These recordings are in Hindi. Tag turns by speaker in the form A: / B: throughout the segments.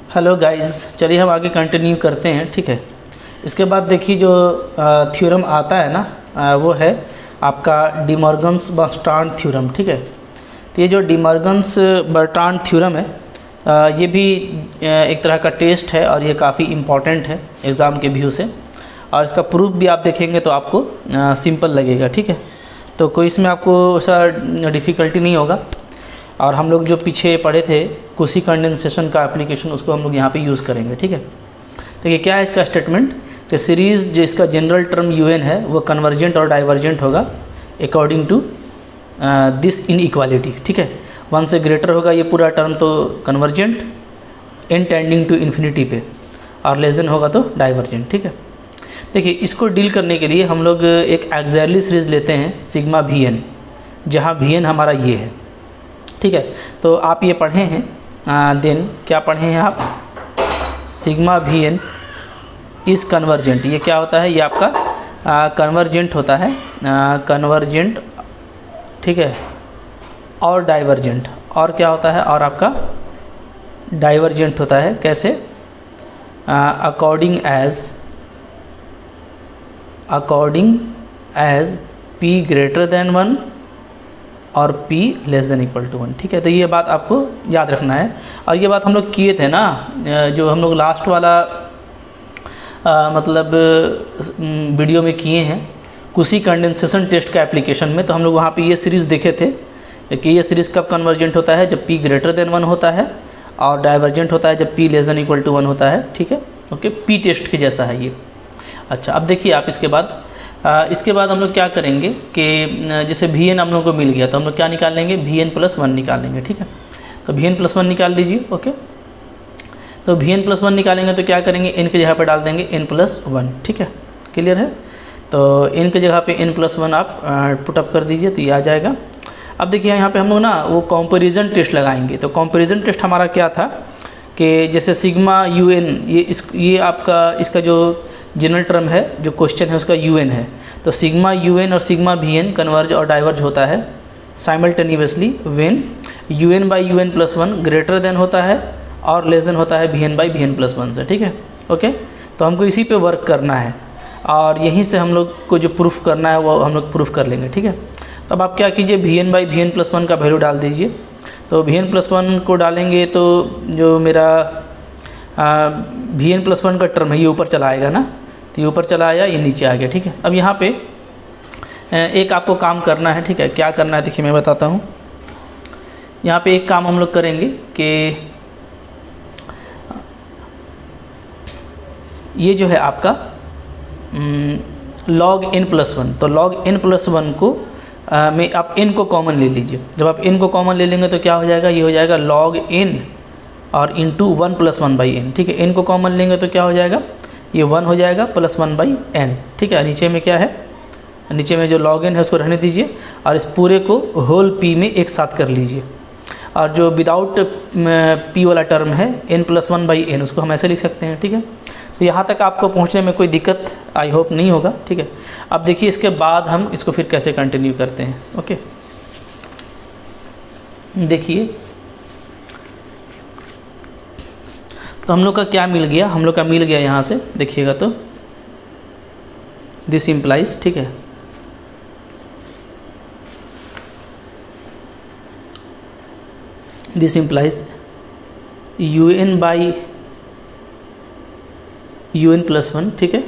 A: हेलो गाइस, चलिए हम आगे कंटिन्यू करते हैं। ठीक है, इसके बाद देखिए जो थ्योरम आता है ना, वो है आपका डिमॉर्गन्स बर्ट्रांड थ्योरम। ठीक है, तो ये जो डिमॉर्गन्स बर्ट्रांड थ्योरम है, ये भी एक तरह का टेस्ट है और ये काफ़ी इम्पॉर्टेंट है एग्ज़ाम के व्यू से। और इसका प्रूफ भी आप देखेंगे तो आपको सिंपल लगेगा। ठीक है, तो कोई इसमें आपको ऐसा डिफ़िकल्टी नहीं होगा। और हम लोग जो पीछे पढ़े थे कुशी कंडेंसेशन का एप्लीकेशन, उसको हम लोग यहाँ पे यूज़ करेंगे। ठीक है, तो ये क्या है इसका स्टेटमेंट कि सीरीज़ जो इसका जनरल टर्म UN है वो कन्वर्जेंट और डाइवर्जेंट होगा अकॉर्डिंग टू दिस इनइक्वालिटी। ठीक है, 1 से ग्रेटर होगा ये पूरा टर्म तो convergent, n tending to infinity पे, और लेस देन होगा तो डाइवर्जेंट। ठीक है, देखिए इसको डील करने के लिए हम लोग एक एक्सियली सीरीज़ लेते हैं सिग्मा VN, जहाँ VN हमारा ये है। ठीक है, तो आप ये पढ़े हैं, देन क्या पढ़े हैं आप, सिग्मा VN इज़ कन्वर्जेंट। ये क्या होता है, ये आपका कन्वर्जेंट होता है, कन्वर्जेंट। ठीक है, और डाइवर्जेंट, और क्या होता है, और आपका डाइवर्जेंट होता है। कैसे, according as P greater than 1 और P less than equal to 1। ठीक है, तो ये बात आपको याद रखना है। और ये बात हम लोग किए थे ना, जो हम लोग लास्ट वाला मतलब वीडियो में किए हैं कुशी कंडेंसेशन टेस्ट का एप्लीकेशन में, तो हम लोग वहाँ पे ये सीरीज़ देखे थे कि ये सीरीज़ कब कन्वर्जेंट होता है, जब P ग्रेटर देन 1 होता है, और डाइवर्जेंट होता है जब P less than equal to 1 होता है। ठीक है, ओके, P टेस्ट के जैसा है ये। अच्छा, अब देखिए आप इसके बाद हम लोग क्या करेंगे कि जैसे VN हम लोग को मिल गया, तो हम लोग क्या निकाल लेंगे, VN+1 निकाल लेंगे। ठीक है, तो VN+1 निकाल लीजिए। ओके, तो VN+1 निकालेंगे तो क्या करेंगे, n की जगह पे डाल देंगे n+1। ठीक है, क्लियर है। तो n की जगह पे n+1 आप पुटअप कर दीजिए तो ये आ जाएगा। अब देखिए यहाँ पे हम लोग ना वो कंपैरिजन टेस्ट लगाएंगे। तो कंपैरिजन टेस्ट हमारा क्या था कि जैसे सिग्मा UN, ये आपका इसका जो जनरल टर्म है, जो क्वेश्चन है उसका UN है, तो सिग्मा UN और सिग्मा VN कन्वर्ज और डाइवर्ज होता है simultaneously when UN/UN+1 greater than होता है और लेस देन होता है VN/VN+1 से। ठीक है, ओके, तो हमको इसी पे वर्क करना है और यहीं से हम लोग को जो प्रूफ करना है वो हम लोग प्रूफ कर लेंगे। ठीक है, तो अब आप क्या कीजिए, VN/VN+1 का वैल्यू डाल दीजिए। तो VN+1 को डालेंगे तो जो मेरा VN+1 का टर्म है ये ऊपर चला आएगा ना, तो ये ऊपर चला आया, ये नीचे आ गया। ठीक है, अब यहाँ पे एक आपको काम करना है। ठीक है, क्या करना है देखिए मैं बताता हूँ। यहाँ पे एक काम हम लोग करेंगे कि ये जो है आपका log n+1, तो log n+1 को में आप n को कॉमन ले लीजिए। जब आप n को कॉमन ले लेंगे तो क्या हो जाएगा, ये हो जाएगा log n और इंटू 1+1/n। ठीक है, n को कॉमन लेंगे तो क्या हो जाएगा, ये 1 हो जाएगा +1/n। ठीक है, नीचे में क्या है, नीचे में जो log n है उसको रहने दीजिए और इस पूरे को होल P में एक साथ कर लीजिए। और जो विदाउट P वाला टर्म है n+1/n, उसको हम ऐसे लिख सकते हैं। ठीक है, तो यहाँ तक आपको पहुँचने में कोई दिक्कत आई होप नहीं होगा। ठीक है, अब देखिए इसके बाद हम इसको फिर कैसे कंटिन्यू करते हैं। ओके, देखिए तो हम लोग का क्या मिल गया, हम लोग का मिल गया यहाँ से देखिएगा तो दिस इम्प्लाइज। ठीक है, दिस इम्प्लाइज UN/UN+1। ठीक है,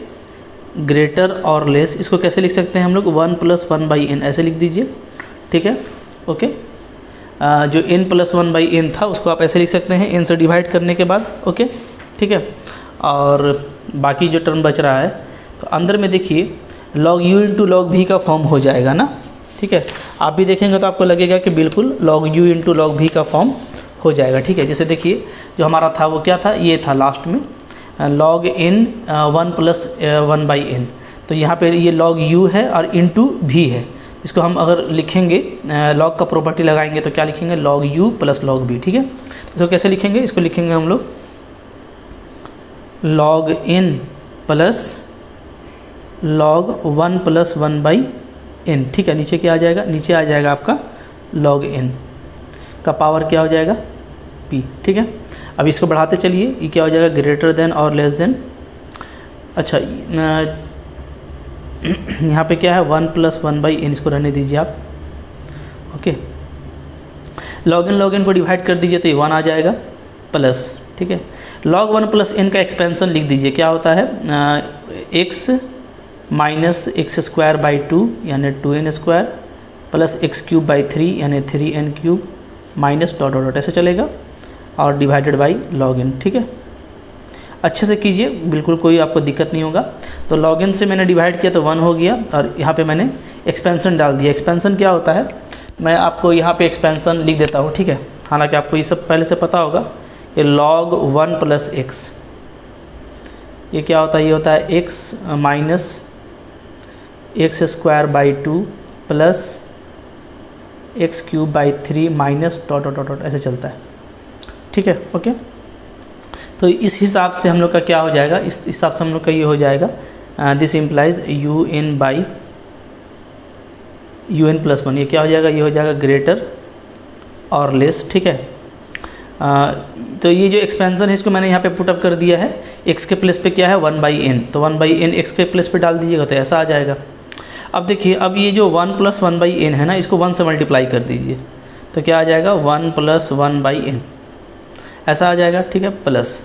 A: ग्रेटर और लेस, इसको कैसे लिख सकते हैं हम लोग, 1+1/n ऐसे लिख दीजिए। ठीक है, ओके, जो n+1/n था उसको आप ऐसे लिख सकते हैं n से डिवाइड करने के बाद। ओके, ठीक है, और बाकी जो टर्म बच रहा है तो अंदर में देखिए log u × log v का फॉर्म हो जाएगा ना। ठीक है, आप भी देखेंगे तो आपको लगेगा कि बिल्कुल log u × log v का फॉर्म हो जाएगा। ठीक है, जैसे देखिए जो हमारा था वो क्या था, ये था लास्ट में log n 1+1/n, तो यहाँ पे ये log u है और इंटू v है। इसको हम अगर लिखेंगे log का प्रॉपर्टी लगाएंगे तो क्या लिखेंगे, log u + log v। ठीक है, इसको कैसे लिखेंगे, इसको लिखेंगे हम लोग log n + log 1+1/n। ठीक है, नीचे क्या आ जाएगा, नीचे आ जाएगा आपका log n का पावर क्या हो जाएगा, p। ठीक है, अब इसको बढ़ाते चलिए, ये क्या हो जाएगा, ग्रेटर देन और लेस देन। अच्छा यहाँ पे क्या है 1 + 1/n, इसको रहने दीजिए आप। ओके, log n को डिवाइड कर दीजिए तो ये 1 आ जाएगा प्लस, ठीक है। log 1 + n का एक्सपेंसन लिख दीजिए, क्या होता है x माइनस x² यानी 2n² प्लस x³ यानी 3n³ माइनस डॉट डॉट ऐसे चलेगा और डिवाइडेड बाई log n, ठीक है। अच्छे से कीजिए, बिल्कुल कोई आपको दिक्कत नहीं होगा। तो log n से मैंने डिवाइड किया तो 1 हो गया और यहाँ पे मैंने एक्सपेंसन डाल दिया। एक्सपेंसन क्या होता है, मैं आपको यहाँ पे एक्सपेंसन लिख देता हूँ, ठीक है। हालांकि आपको ये सब पहले से पता होगा कि log 1 + x, ये क्या होता है, ये होता है x minus x² 2 plus x³ 3 minus dot dot dot ऐसे चलता है, ठीक है। ओके, तो इस हिसाब से हम लोग का क्या हो जाएगा, इस हिसाब से हम लोग का ये हो जाएगा दिस इम्प्लाइज un + 1, ये क्या हो जाएगा, ये हो जाएगा ग्रेटर और लेस, ठीक है। तो ये जो एक्सपेंसन है इसको मैंने यहाँ पे पुटअप कर दिया है, x के प्लेस पे क्या है 1/n, तो 1/n x के प्लेस पे डाल दीजिएगा तो ऐसा आ जाएगा। अब देखिए, अब ये जो 1 + 1/n है ना, इसको 1 से मल्टीप्लाई कर दीजिए तो क्या आ जाएगा 1 + 1/n, ऐसा आ जाएगा, ठीक है। प्लस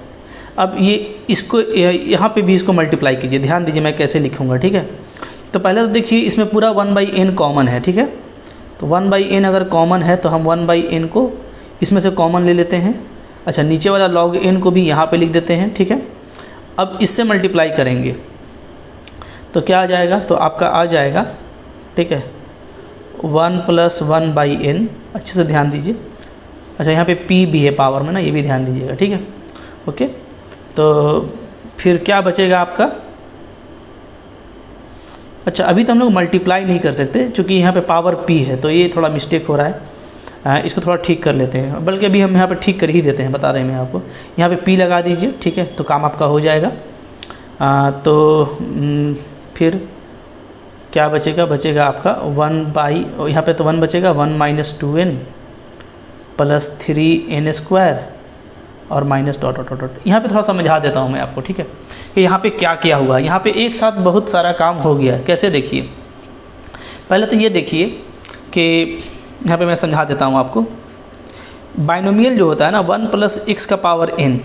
A: अब ये इसको यहाँ पे भी इसको मल्टीप्लाई कीजिए, ध्यान दीजिए मैं कैसे लिखूँगा, ठीक है। तो पहले तो देखिए इसमें पूरा 1/n कॉमन है, ठीक है। तो 1/n अगर कॉमन है तो हम 1/n को इसमें से कॉमन ले लेते हैं। अच्छा, नीचे वाला log n को भी यहाँ पे लिख देते हैं, ठीक है। अब इससे मल्टीप्लाई करेंगे तो क्या आ जाएगा, तो आपका आ जाएगा, ठीक है, 1 + 1/n, अच्छे से ध्यान दीजिए। अच्छा, यहाँ पे p भी है पावर में ना, ये भी ध्यान दीजिएगा, ठीक है। ओके, तो फिर क्या बचेगा आपका, अच्छा अभी तो हम लोग मल्टीप्लाई नहीं कर सकते क्योंकि यहाँ पे पावर p है, तो ये थोड़ा मिस्टेक हो रहा है, इसको थोड़ा ठीक कर लेते हैं, बल्कि अभी हम यहाँ पे ठीक कर ही देते हैं, बता रहे हैं मैं आपको। यहाँ पे p लगा दीजिए, ठीक है, तो काम आपका हो जाएगा। तो फिर क्या बचेगा, बचेगा आपका 1 यहाँ पे तो 1 बचेगा, 1 - 2n प्लस 3n² और माइनस डॉट डॉट डॉट। यहाँ पे थोड़ा समझा देता हूँ मैं आपको, ठीक है, कि यहाँ पे क्या क्या हुआ। यहाँ पे एक साथ बहुत सारा काम हो गया, कैसे देखिए। पहले तो ये देखिए कि यहाँ पे मैं समझा देता हूँ आपको। बाइनोमियल जो होता है ना 1 + x⁻n,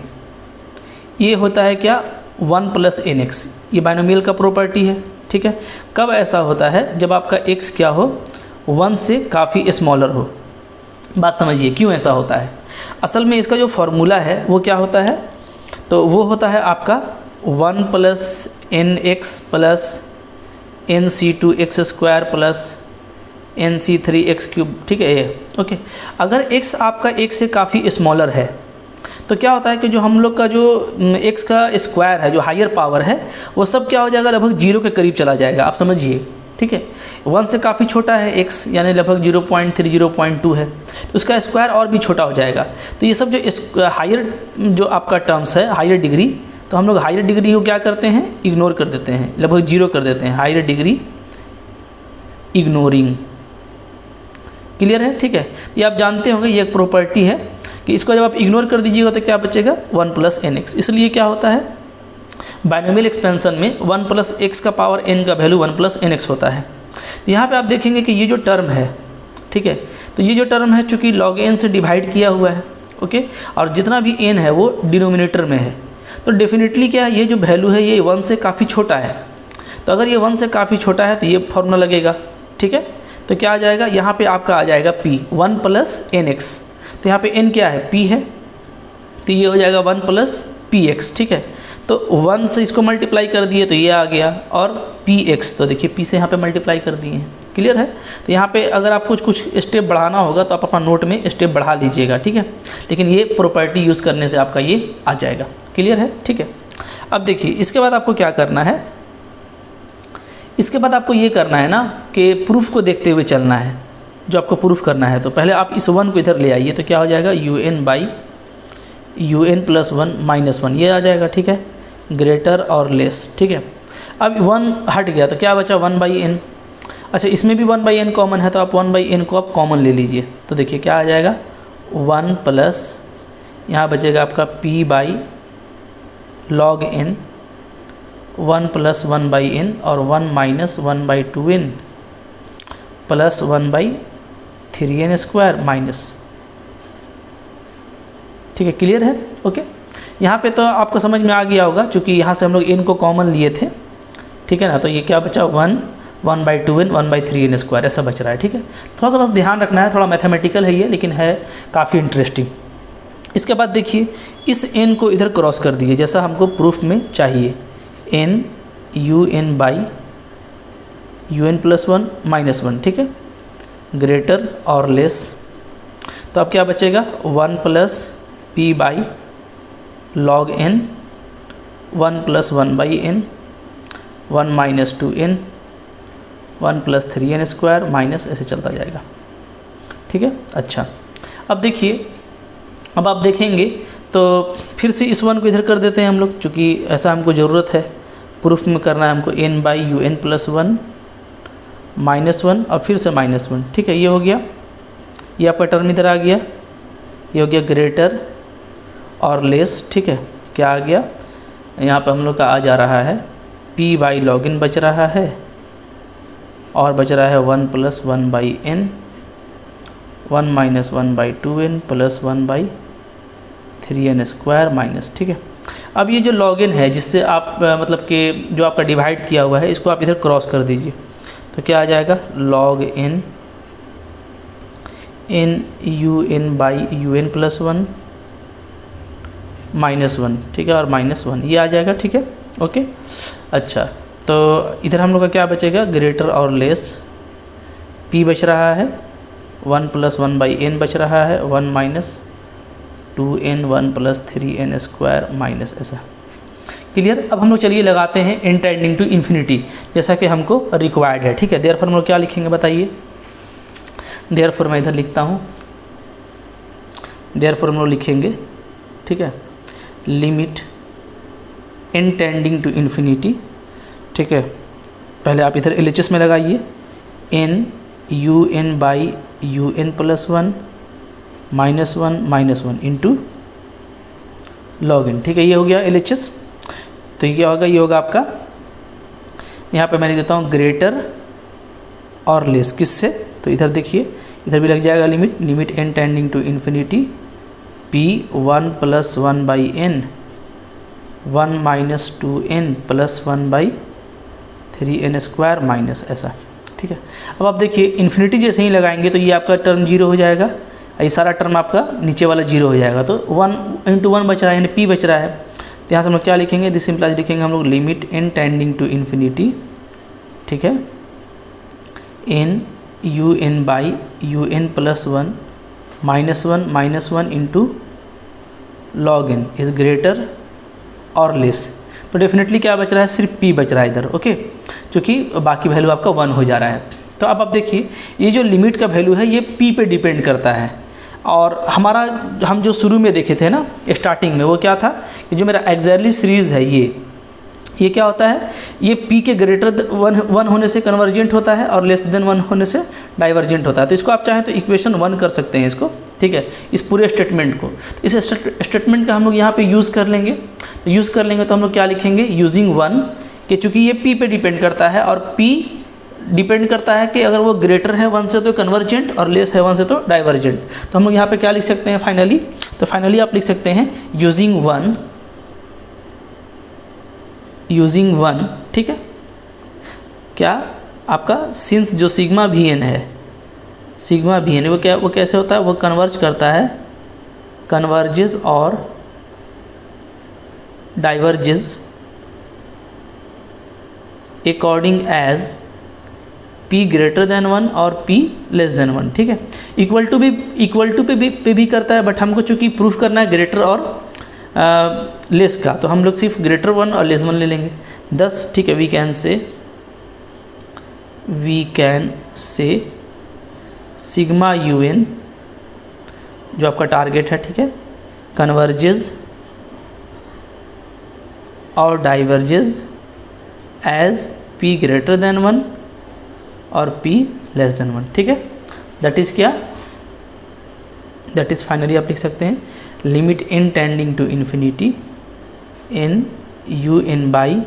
A: ये होता है क्या 1 + nx, ये बाइनोमियल का प्रॉपर्टी है, ठीक है। कब ऐसा होता है, जब आपका x क्या हो 1 से काफ़ी स्मॉलर हो। बात समझिए क्यों ऐसा होता है। असल में इसका जो फॉर्मूला है वो क्या होता है, तो वो होता है आपका 1 + nx plus nc2x² plus nc3x³, ठीक है ये। ओके, अगर x आपका 1 से काफ़ी स्मॉलर है तो क्या होता है कि जो हम लोग का जो x का स्क्वायर है, जो हायर पावर है, वो सब क्या हो जाएगा, लगभग 0 के करीब चला जाएगा, आप समझिए, ठीक है। 1 से काफ़ी छोटा है x, यानी लगभग 0.3 0.2 है, तो उसका स्क्वायर और भी छोटा हो जाएगा। तो ये सब जो हायर जो आपका टर्म्स है, हायर डिग्री, तो हम लोग हायर डिग्री को क्या करते हैं, इग्नोर कर देते हैं, लगभग 0 कर देते हैं, हायर डिग्री इग्नोरिंग। क्लियर है, ठीक है। ये आप जानते होंगे, ये एक प्रॉपर्टी है कि इसको जब आप इग्नोर कर दीजिएगा तो क्या बचेगा 1 + nx। इसलिए क्या होता है बाइनोमियल एक्सपेंशन में 1 + x⁻n का वैल्यू 1 + nx होता है। तो यहाँ पे आप देखेंगे कि ये जो टर्म है, ठीक है, तो ये जो टर्म है चूँकि log n से डिवाइड किया हुआ है, ओके, और जितना भी n है वो डिनोमिनेटर में है, तो डेफिनेटली क्या है, ये जो वैल्यू है ये 1 से काफ़ी छोटा है। तो अगर ये 1 से काफ़ी छोटा है तो ये फॉर्मूला लगेगा, ठीक है। तो क्या आ जाएगा, यहाँ पे आपका आ जाएगा p 1 + nx। तो यहाँ पे n क्या है, p है, तो ये हो जाएगा 1 + px, ठीक है। तो 1 से इसको मल्टीप्लाई कर दिए तो ये आ गया, और px, तो देखिए p से यहाँ पे मल्टीप्लाई कर दिए हैं। क्लियर है। तो यहाँ पे अगर आप कुछ स्टेप बढ़ाना होगा तो आप अपना नोट में स्टेप बढ़ा लीजिएगा, ठीक है, लेकिन ये प्रॉपर्टी यूज़ करने से आपका ये आ जाएगा। क्लियर है, ठीक है। अब देखिए इसके बाद आपको क्या करना है, इसके बाद आपको ये करना है ना कि प्रूफ को देखते हुए चलना है। जो आपको प्रूफ करना है तो पहले आप इस 1 को इधर ले आइए, तो क्या हो जाएगा un + 1 - 1 ये आ जाएगा, ठीक है, ग्रेटर और लेस, ठीक है। अब 1 हट गया तो क्या बचा 1/n। अच्छा, इसमें भी 1/n कॉमन है, तो आप 1/n को आप कॉमन ले लीजिए, तो देखिए क्या आ जाएगा 1 + यहाँ बचेगा आपका p by log n 1 plus 1 by n और 1 minus 1 by 2n plus 1 by 3n square minus, ठीक है, क्लियर है। ओके, यहाँ पे तो आपको समझ में आ गया होगा, क्योंकि यहाँ से हम लोग n को कॉमन लिए थे, ठीक है ना। तो ये क्या बचा 1 by 2n 1 by 3n square ऐसा बच रहा है, ठीक है। थोड़ा सा बस ध्यान रखना है, थोड़ा मैथमेटिकल है ये, लेकिन है काफ़ी इंटरेस्टिंग। इसके बाद देखिए इस n को इधर क्रॉस कर दीजिए जैसा हमको प्रूफ में चाहिए, n un by un plus 1 minus 1, ठीक है, ग्रेटर और लेस। तो अब क्या बचेगा 1 plus p by log n 1 plus 1 by n 1 minus 2n 1 plus 3n square minus, ऐसे चलता जाएगा, ठीक है। अच्छा, अब देखिए, अब आप देखेंगे तो फिर से इस 1 को इधर कर देते हैं हम लोग, चूँकि ऐसा हमको ज़रूरत है, प्रूफ में करना है हमको n by you N plus 1 minus 1 और फिर से माइनस 1, ठीक है। ये हो गया, ये आपका टर्म इधर आ गया, ये हो गया ग्रेटर और लेस, ठीक है। क्या आ गया, यहाँ पर हम लोग का आ जा रहा है p बाई लॉग इन बच रहा है और बच रहा है 1 plus 1 by n 1 minus 1 by 2n plus 1 by 3n square minus, ठीक है। अब ये जो log n है जिससे आप मतलब कि जो आपका डिवाइड किया हुआ है, इसको आप इधर क्रॉस कर दीजिए, तो क्या आ जाएगा log n U N by you N plus 1 minus 1, ठीक है, और माइनस 1 ये आ जाएगा, ठीक है। ओके, अच्छा, तो इधर हम लोग का क्या बचेगा, ग्रेटर और लेस, p बच रहा है 1 प्लस 1 बाई n बच रहा है 1 minus 2n 1 plus 3n square minus, ऐसा क्लियर। अब हम लोग चलिए लगाते हैं n टेंडिंग टू इन्फिनिटी, जैसा कि हमको रिक्वायर्ड है, ठीक है। देयरफॉर हम लोग क्या लिखेंगे बताइए, देयरफॉर मैं इधर लिखता हूँ, देयरफॉर हम लोग लिखेंगे, ठीक है, limit n tending to infinity, ठीक है। पहले आप इधर LHS में लगाइए, n U N by you N plus 1 minus 1 into log N, ठीक है, ये हो गया LHS। तो ये क्या होगा, ये होगा आपका, यहाँ पे मैं लिख देता हूँ ग्रेटर और लेस, किससे, तो इधर देखिए, इधर भी लग जाएगा limit n tending to infinity p 1 plus 1 by n 1 minus 2n plus 1 by 3n square minus, ऐसा, ठीक है। अब आप देखिए इन्फिनिटी जैसे ही लगाएंगे तो ये आपका टर्म 0 हो जाएगा, ये सारा टर्म आपका नीचे वाला 0 हो जाएगा, तो 1 इंटू 1 बच रहा है, यानी p बच रहा है। तो यहाँ से हम लोग क्या लिखेंगे, दिस इम्प्लाइज लिखेंगे हम लोग limit n tending to infinity, ठीक है, n U N by you N plus 1 minus 1 into log N is greater और लेस। तो डेफिनेटली क्या बच रहा है, सिर्फ p बच रहा है इधर, ओके, क्योंकि बाकी वैल्यू आपका 1 हो जा रहा है। तो अब आप देखिए ये जो लिमिट का वैल्यू है ये p पे डिपेंड करता है, और हमारा हम जो शुरू में देखे थे ना स्टार्टिंग में, वो क्या था कि जो मेरा एक्सैक्टली सीरीज़ है ये क्या होता है, ये p के ग्रेटर 1 होने से कन्वर्जेंट होता है और लेस देन 1 होने से डाइवर्जेंट होता है। तो इसको आप चाहें तो इक्वेशन 1 कर सकते हैं इसको, ठीक है, इस पूरे स्टेटमेंट को। तो इस स्टेटमेंट का हम लोग यहाँ पे यूज़ कर लेंगे, तो यूज़ कर लेंगे तो हम लोग क्या लिखेंगे, यूजिंग 1 कि चूँकि ये p पे डिपेंड करता है और p डिपेंड करता है कि अगर वो ग्रेटर है 1 से तो कन्वर्जेंट और लेस है 1 से तो डाइवर्जेंट। तो हम लोग यहाँ पे क्या लिख सकते हैं फाइनली, तो फाइनली आप लिख सकते हैं यूजिंग 1, ठीक है, क्या आपका सिंस जो सिग्मा वी एन है, सिग्मा वी एन वो कैसे होता है, वो कन्वर्ज करता है, कन्वर्जेस और diverges according as p greater than 1 और p लेस देन 1, ठीक है। इक्वल टू पे भी करता है, बट हमको चूँकि प्रूफ करना है ग्रेटर और लेस का, तो हम लोग सिर्फ ग्रेटर 1 और लेस 1 ले लेंगे। 10, ठीक है, we can say sigma U N जो आपका टारगेट है, ठीक है, कन्वर्जेस और diverges as p greater than 1 और p लेस देन 1, ठीक है। दैट इज़ क्या, दैट इज़ फाइनली आप लिख सकते हैं limit n tending to infinity n U N by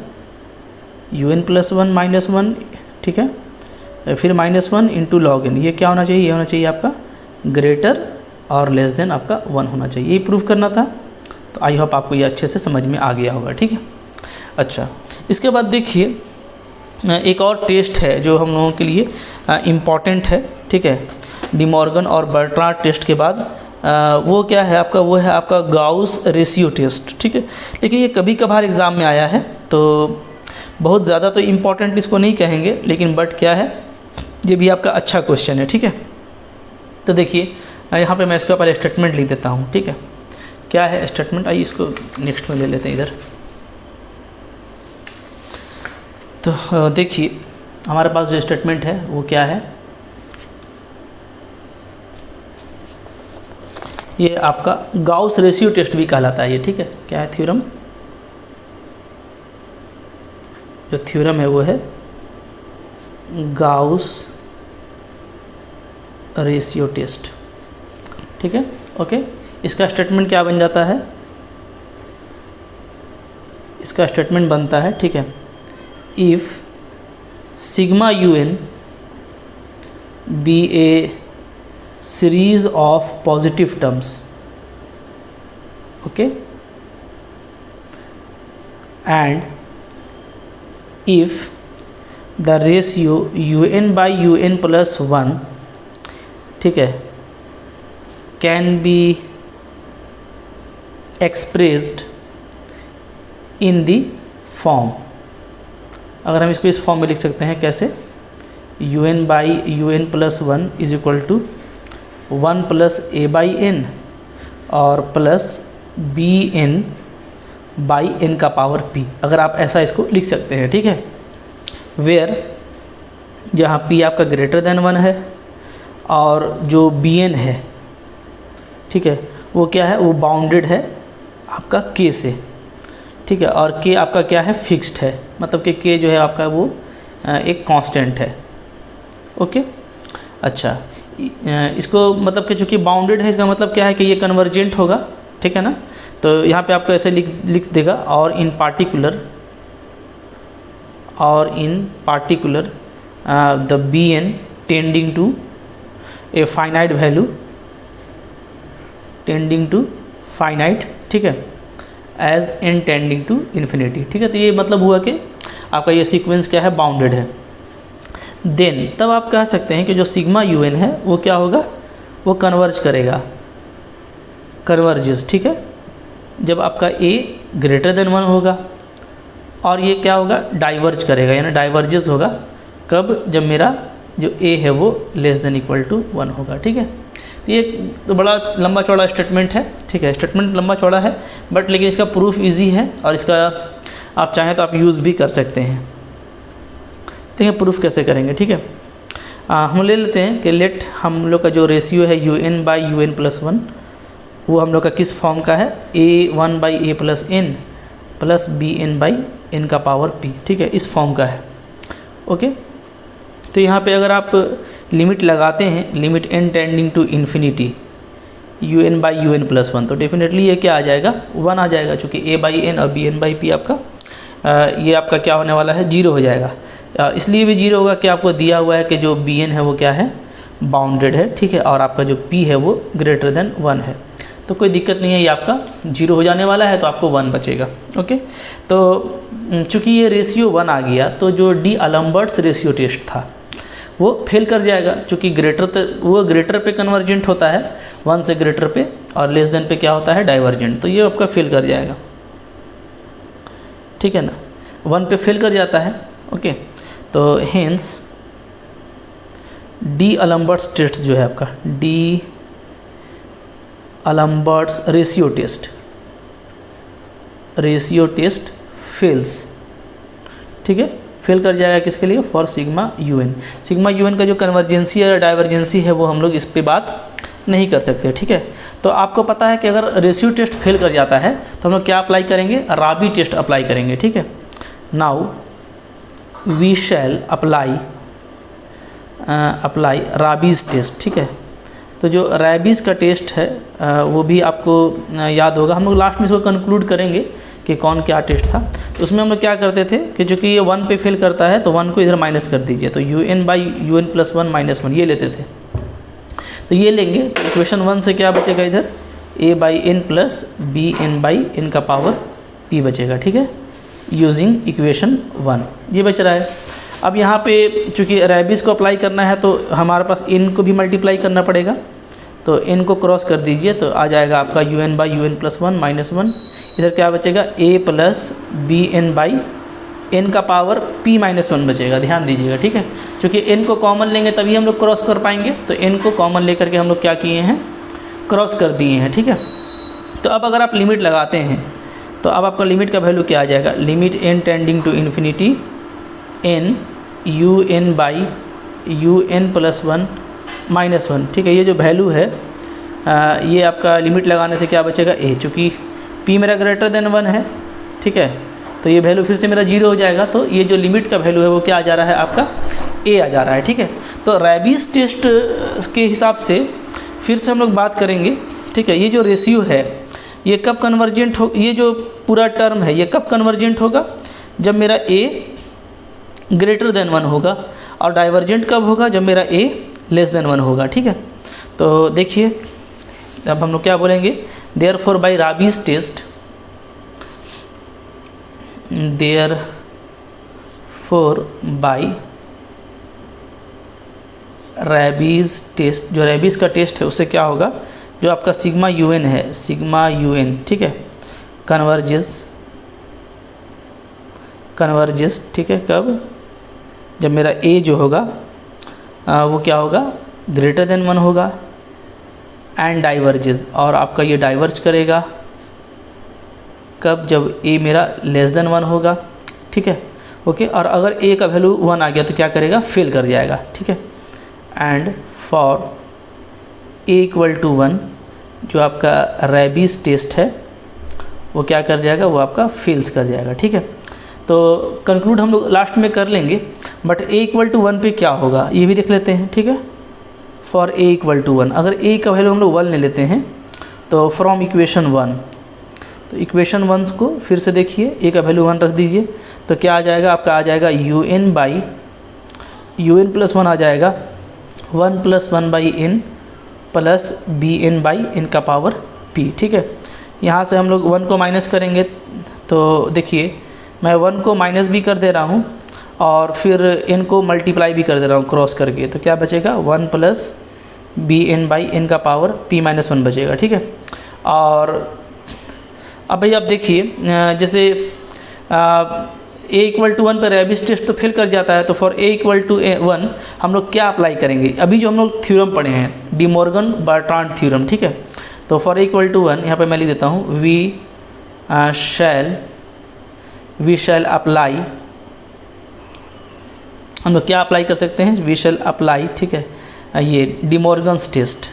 A: you N plus one minus one, ठीक है, फिर minus one into log N. ये क्या होना चाहिए? ये होना चाहिए आपका ग्रेटर और लेस देन आपका 1 होना चाहिए। ये प्रूव करना था। तो आई होप आपको ये अच्छे से समझ में आ गया होगा, ठीक है। अच्छा, इसके बाद देखिए एक और टेस्ट है जो हम लोगों के लिए इम्पॉर्टेंट है, ठीक है। डी मॉर्गन और बर्ट्रांड टेस्ट के बाद वो क्या है आपका? वो है आपका गाउस रेशियो टेस्ट, ठीक है। लेकिन ये कभी कभार एग्ज़ाम में आया है, तो बहुत ज़्यादा तो इम्पॉर्टेंट इसको नहीं कहेंगे, लेकिन बट क्या है, ये भी आपका अच्छा क्वेश्चन है, ठीक है। तो देखिए यहाँ पे मैं इसके ऊपर स्टेटमेंट लिख देता हूँ, ठीक है। क्या है स्टेटमेंट? आइए इसको नेक्स्ट में ले लेते हैं इधर। तो देखिए हमारे पास जो स्टेटमेंट है वो क्या है, ये आपका गाउस रेशियो टेस्ट भी कहलाता है ये, ठीक है। क्या है थ्योरम? जो थ्योरम है वो है गाउस रेशियो टेस्ट, ठीक है, ओके। इसका स्टेटमेंट क्या बन जाता है? इसका स्टेटमेंट बनता है, ठीक है, if sigma U N be a series of positive terms, okay, and if the ratio U N by you N plus one, ठीक है, can be expressed in the form. अगर हम इसको इस फॉर्म में लिख सकते हैं, कैसे? U N by you N plus one is equal to one plus A by N और plus B N by N का पावर पी। अगर आप ऐसा इसको लिख सकते हैं, ठीक है, वेयर जहाँ पी आपका ग्रेटर देन वन है और जो बी एन है, ठीक है, वो क्या है? वो बाउंडेड है आपका के से, ठीक है, और के आपका क्या है? फिक्स्ड है, मतलब कि के जो है आपका वो एक कांस्टेंट है, ओके। अच्छा, इसको मतलब कि चूँकि बाउंडेड है, इसका मतलब क्या है कि ये कन्वर्जेंट होगा, ठीक है ना। तो यहाँ पे आपको ऐसे लिख देगा, और in particular the B N tending to a finite value, tending to finite, ठीक है, as N tending to infinity, ठीक है। तो ये मतलब हुआ कि आपका ये सीक्वेंस क्या है? बाउंडेड है। देन तब आप कह सकते हैं कि जो सिग्मा यू एन है वो क्या होगा? वो कन्वर्ज करेगा, कन्वर्जेस, ठीक है, जब आपका ए ग्रेटर देन वन होगा, और ये क्या होगा? डाइवर्ज करेगा, यानी डाइवर्जेस होगा कब? जब मेरा जो ए है वो less than equal to one होगा, ठीक है। ये तो बड़ा लंबा चौड़ा स्टेटमेंट है, ठीक है, स्टेटमेंट लंबा चौड़ा है, बट लेकिन इसका प्रूफ इजी है, और इसका आप चाहें तो आप यूज़ भी कर सकते हैं। ठीक है, प्रूफ कैसे करेंगे? ठीक है, हम ले लेते हैं कि लेट हम लोग का जो रेशियो है u N by you N plus one, वो हम लोग का किस फॉर्म का है? A one by a plus n plus B N by N का पावर पी, ठीक है, इस फॉर्म का है, ओके। तो यहाँ पे अगर आप लिमिट लगाते हैं, limit N tending to infinity U N by you N plus one, तो डेफिनेटली ये क्या आ जाएगा? वन आ जाएगा, चूँकि ए बाई एन और बी एन बाई पी आपका ये आपका क्या होने वाला है? जीरो हो जाएगा। इसलिए भी जीरो होगा कि आपको दिया हुआ है कि जो बी एन है वो क्या है? बाउंडेड है, ठीक है, और आपका जो पी है वो ग्रेटर देन वन है, तो कोई दिक्कत नहीं है, ये आपका जीरो हो जाने वाला है, तो आपको वन बचेगा, ओके। तो चूँकि ये रेशियो वन आ गया, तो जो डी अलम्बर्ट्स रेशियो टेस्ट था वो फेल कर जाएगा, चूँकि वो ग्रेटर पे कन्वर्जेंट होता है, वन से ग्रेटर पे, और लेस देन पे क्या होता है? डाइवर्जेंट, तो ये आपका फेल कर जाएगा, ठीक है ना, वन पे फेल कर जाता है, ओके। तो हेंस डी अलम्बर्ट्स टेस्ट जो है आपका, d'Alembert's ratio test fails, ठीक है, फेल कर जाएगा किसके लिए? For sigma U N. Sigma U N का जो कन्वर्जेंसी या डाइवर्जेंसी है वो हम लोग इस पे बात नहीं कर सकते, ठीक है। तो आपको पता है कि अगर रेशियो टेस्ट फेल कर जाता है तो हम लोग क्या अप्लाई करेंगे? राबी टेस्ट अप्लाई करेंगे, ठीक है। Now we shall apply Raabe's test, ठीक है। तो जो रैबीज़ का टेस्ट है वो भी आपको याद होगा। हम लोग लास्ट में इसको कंक्लूड करेंगे कि कौन क्या टेस्ट था। तो उसमें हम लोग क्या करते थे कि चूँकि ये 1 पे फेल करता है तो 1 को इधर माइनस कर दीजिए, तो UN/UN+1 -1 ये लेते थे। तो ये लेंगे तो इक्वेशन 1 से क्या बचेगा, इधर A/n प्लस BN/n का पावर p बचेगा, ठीक है, यूजिंग इक्वेशन 1 ये बच रहा है। अब यहाँ पे चूँकि रैबीज़ को अप्लाई करना है तो हमारे पास n को भी मल्टीप्लाई करना पड़ेगा, तो n को क्रॉस कर दीजिए तो आ जाएगा आपका UN/UN+1 -1, इधर क्या बचेगा A प्लस BN/n का पावर p -1 बचेगा, ध्यान दीजिएगा, ठीक है। क्योंकि n को कॉमन लेंगे तभी हम लोग क्रॉस कर पाएंगे, तो n को कॉमन लेकर के हम लोग क्या किए हैं, क्रॉस कर दिए हैं, ठीक है। तो अब अगर आप लिमिट लगाते हैं तो अब आपका लिमिट का वैल्यू क्या आ जाएगा, limit n tending to infinity n UN/UN+1 -1, ठीक है। ये जो वैल्यू है ये आपका लिमिट लगाने से क्या बचेगा, a, चूँकि p मेरा ग्रेटर देन 1 है, ठीक है, तो ये वैल्यू फिर से मेरा 0 हो जाएगा। तो ये जो लिमिट का वैल्यू है वो क्या आ जा रहा है, आपका a आ जा रहा है, ठीक है। तो रैबीज़ टेस्ट के हिसाब से फिर से हम लोग बात करेंगे, ठीक है। ये जो रेशियो है ये कब कन्वर्जेंट हो, ये जो पूरा टर्म है ये कब कन्वर्जेंट होगा, जब मेरा a ग्रेटर देन 1 होगा, और डाइवर्जेंट कब होगा, जब मेरा a लेस देन 1 होगा, ठीक है। तो देखिए अब हम लोग क्या बोलेंगे, therefore by Raabe's test, therefore by Raabe's test, जो रैबीज़ का टेस्ट है उससे क्या होगा, जो आपका सिग्मा UN है, सिग्मा UN, ठीक है, कन्वर्जेस, ठीक है, कब, जब मेरा a जो होगा वो क्या होगा, ग्रेटर देन 1 होगा, एंड डाइवर्जेस, और आपका ये डाइवर्ज करेगा कब, जब a मेरा लेस देन 1 होगा, ठीक है, ओके। और अगर a का वैल्यू 1 आ गया तो क्या करेगा, फेल कर जाएगा, ठीक है। एंड फॉर a = 1 जो आपका रैबीज़ टेस्ट है वो क्या कर जाएगा, वो आपका फेल्स कर जाएगा, ठीक है। तो कंक्लूड हम लोग लास्ट में कर लेंगे, बट a = 1 पे क्या होगा ये भी देख लेते हैं, ठीक है। फॉर a = 1, अगर a का वैल्यू हम लोग 1 ले लेते हैं तो फ्रॉम इक्वेशन 1, तो इक्वेशन 1 को फिर से देखिए, a का वैल्यू 1 रख दीजिए तो क्या आ जाएगा, आपका आ जाएगा UN/UN+1 आ जाएगा 1 + 1/n प्लस BN/n का पावर p, ठीक है। यहाँ से हम लोग 1 को माइनस करेंगे तो देखिए मैं 1 को माइनस भी कर दे रहा हूँ और फिर n को मल्टीप्लाई भी कर दे रहा हूँ क्रॉस करके, तो क्या बचेगा, 1 + BN/n का पावर p -1 बचेगा, ठीक है। और अब भाई आप देखिए जैसे a = 1 पर रैबीज़ टेस्ट तो फेल कर जाता है, तो फॉर a = 1 हम लोग क्या अप्लाई करेंगे, अभी जो हम लोग थ्योरम पढ़े हैं डी मॉर्गन बर्ट्रांड थ्योरम, ठीक है। तो फॉर a = 1 यहाँ पे मैं लिख देता हूँ, वी शैल अप्लाई, हम लोग क्या अप्लाई कर सकते हैं, वी शैल अप्लाई, ठीक है, ये डी मॉर्गन्स टेस्ट,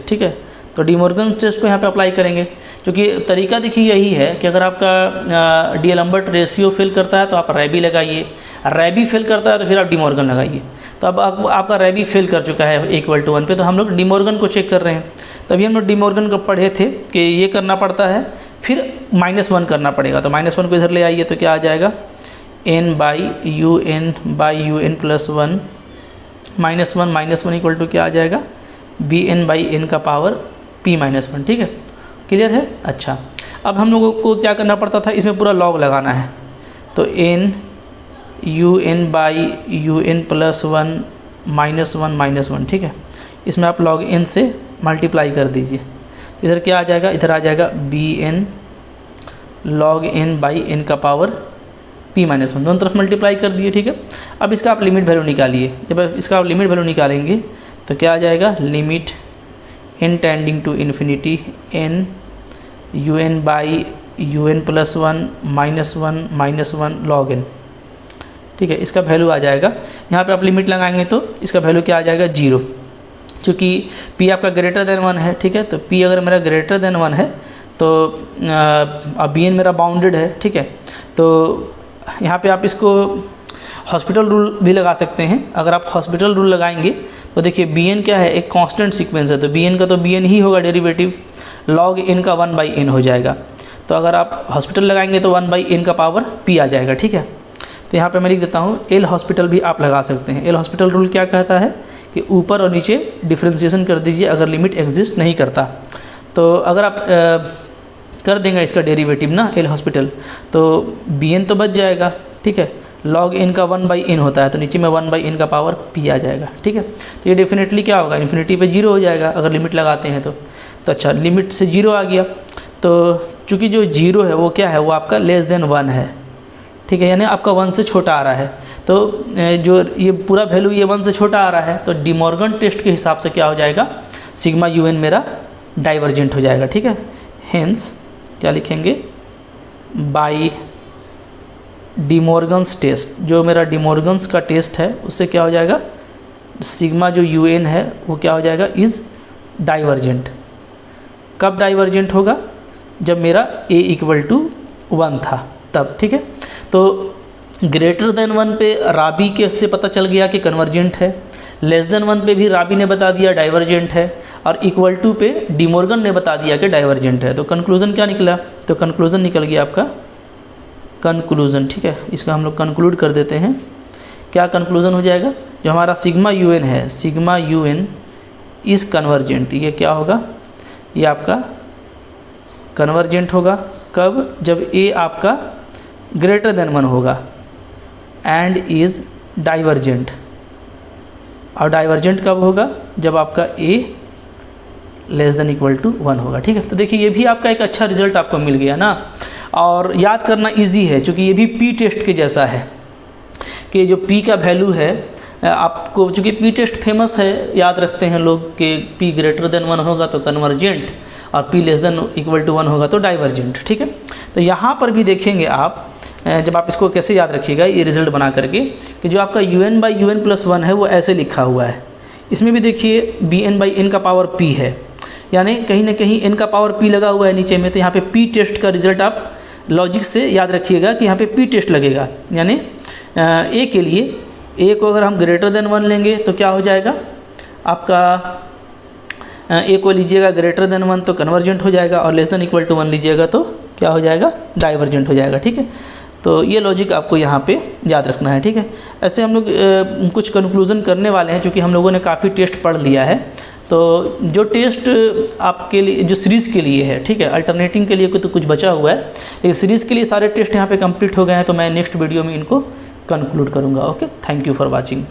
A: ठीक है। तो डी मॉर्गन टेस्ट को यहाँ पे अप्लाई करेंगे, क्योंकि तरीका देखिए यही है कि अगर आपका डी एलम्बर्ट रेशियो फेल करता है तो आप रैबी लगाइए, रैबी फेल करता है तो फिर आप डी मॉर्गन लगाइए। तो अब आपका रैबी फेल कर चुका है a = 1 पे, तो हम लोग डी मॉर्गन को चेक कर रहे हैं। तभी हम लोग डी मॉर्गन को पढ़े थे कि ये करना पड़ता है, फिर -1 करना पड़ेगा, तो -1 को इधर ले आइए तो क्या आ जाएगा, n/UN/UN+1 -1 = क्या आ जाएगा, BN/n का पावर p -1, ठीक है, क्लियर है। अच्छा, अब हम लोगों को क्या करना पड़ता था, इसमें पूरा लॉग लगाना है, तो n UN/UN+1 -1, ठीक है, इसमें आप log n से मल्टीप्लाई कर दीजिए, तो इधर क्या आ जाएगा, इधर आ जाएगा BN log n/n का पावर p -1, दोनों तरफ मल्टीप्लाई कर दिए, ठीक है। अब इसका आप लिमिट वैल्यू निकालिए, जब इसका आप लिमिट वैल्यू निकालेंगे तो क्या आ जाएगा, limit n tending to infinity n UN/UN+1 -1 log n, ठीक है, इसका वैल्यू आ जाएगा। यहाँ पे आप लिमिट लगाएंगे तो इसका वैल्यू क्या आ जाएगा, 0, क्योंकि p आपका ग्रेटर देन 1 है, ठीक है। तो p अगर मेरा ग्रेटर देन 1 है तो अब bn मेरा बाउंडेड है, ठीक है। तो यहाँ पे आप इसको हॉस्पिटल रूल भी लगा सकते हैं। अगर आप हॉस्पिटल रूल लगाएंगे तो देखिए bn क्या है, एक कांस्टेंट सीक्वेंस है, तो bn का तो bn ही होगा डेरिवेटिव, log n का 1/n हो जाएगा। तो अगर आप हॉस्पिटल लगाएंगे तो 1/n का पावर p आ जाएगा, ठीक है। तो यहाँ पे मैं लिख देता हूँ एल हॉस्पिटल भी आप लगा सकते हैं। एल हॉस्पिटल रूल क्या कहता है कि ऊपर और नीचे डिफ्रेंशिएशन कर दीजिए अगर लिमिट एग्जिस्ट नहीं करता। तो अगर आप कर देंगे इसका डेरिवेटिव ना एल हॉस्पिटल, तो bn तो बच जाएगा, ठीक है। log n का 1/n होता है, तो नीचे में 1/n का पावर p आ जाएगा, ठीक है। तो ये डेफिनेटली क्या होगा, इन्फिनिटी पे 0 हो जाएगा अगर लिमिट लगाते हैं तो अच्छा लिमिट से 0 आ गया। तो चूँकि जो 0 है वो क्या है, वो आपका लेस देन 1 है, ठीक है, यानी आपका 1 से छोटा आ रहा है। तो जो ये पूरा वैल्यू ये 1 से छोटा आ रहा है, तो डिमॉर्गन टेस्ट के हिसाब से क्या हो जाएगा, सिग्मा un मेरा डाइवर्जेंट हो जाएगा, ठीक है। हेंस क्या लिखेंगे, बाई डिमॉर्गन्स टेस्ट, जो मेरा डिमॉर्गन्स का टेस्ट है उससे क्या हो जाएगा, सिग्मा जो un है वो क्या हो जाएगा, इज़ डाइवर्जेंट। कब डाइवर्जेंट होगा, जब मेरा a = 1 था तब, ठीक है। तो ग्रेटर देन 1 पे राबी के से पता चल गया कि कन्वर्जेंट है, लेस देन 1 पे भी राबी ने बता दिया डाइवर्जेंट है, और इक्वल टू पे डिमॉर्गन ने बता दिया कि डाइवर्जेंट है। तो कंक्लूज़न क्या निकला, तो कंक्लूज़न निकल गया आपका कंक्लूज़न, ठीक है। इसका हम लोग कंक्लूड कर देते हैं। क्या कंक्लूज़न हो जाएगा, जो हमारा सिग्मा un है, सिग्मा un इज़ कन्वर्जेंट, ये क्या होगा, ये आपका कन्वर्जेंट होगा। कब, जब a आपका ग्रेटर देन 1 होगा, एंड इज़ डाइवर्जेंट। और डाइवर्जेंट कब होगा, जब आपका a <= 1 होगा, ठीक है। तो देखिए ये भी आपका एक अच्छा रिजल्ट आपको मिल गया ना, और याद करना इजी है क्योंकि ये भी पी टेस्ट के जैसा है कि जो पी का वैल्यू है आपको, चूँकि पी टेस्ट फेमस है, याद रखते हैं लोग कि p ग्रेटर देन 1 होगा तो कन्वर्जेंट, और p <= 1 होगा तो डाइवर्जेंट, ठीक है। तो यहाँ पर भी देखेंगे आप, जब आप इसको कैसे याद रखिएगा ये रिज़ल्ट बना करके, कि जो आपका un/un+1 है वो ऐसे लिखा हुआ है। इसमें भी देखिए bn/n का पावर p है, यानी कहीं ना कहीं n का पावर p लगा हुआ है नीचे में। तो यहाँ पे p टेस्ट का रिज़ल्ट आप लॉजिक से याद रखिएगा कि यहाँ पे p टेस्ट लगेगा, यानी a के लिए, a को अगर हम ग्रेटर देन 1 लेंगे तो क्या हो जाएगा आपका, a को लीजिएगा ग्रेटर देन 1 तो कन्वर्जेंट हो जाएगा, और <= 1 लीजिएगा तो क्या हो जाएगा, डाइवर्जेंट हो जाएगा, ठीक है। तो ये लॉजिक आपको यहाँ पे याद रखना है, ठीक है। ऐसे हम लोग कुछ कंक्लूज़न करने वाले हैं, क्योंकि हम लोगों ने काफ़ी टेस्ट पढ़ लिया है। तो जो टेस्ट आपके लिए, जो सीरीज़ के लिए है, ठीक है, अल्टरनेटिंग के लिए तो कुछ बचा हुआ है, लेकिन सीरीज़ के लिए सारे टेस्ट यहाँ पे कंप्लीट हो गए हैं। तो मैं नेक्स्ट वीडियो में इनको कंक्लूड करूँगा। Okay, thank you for watching.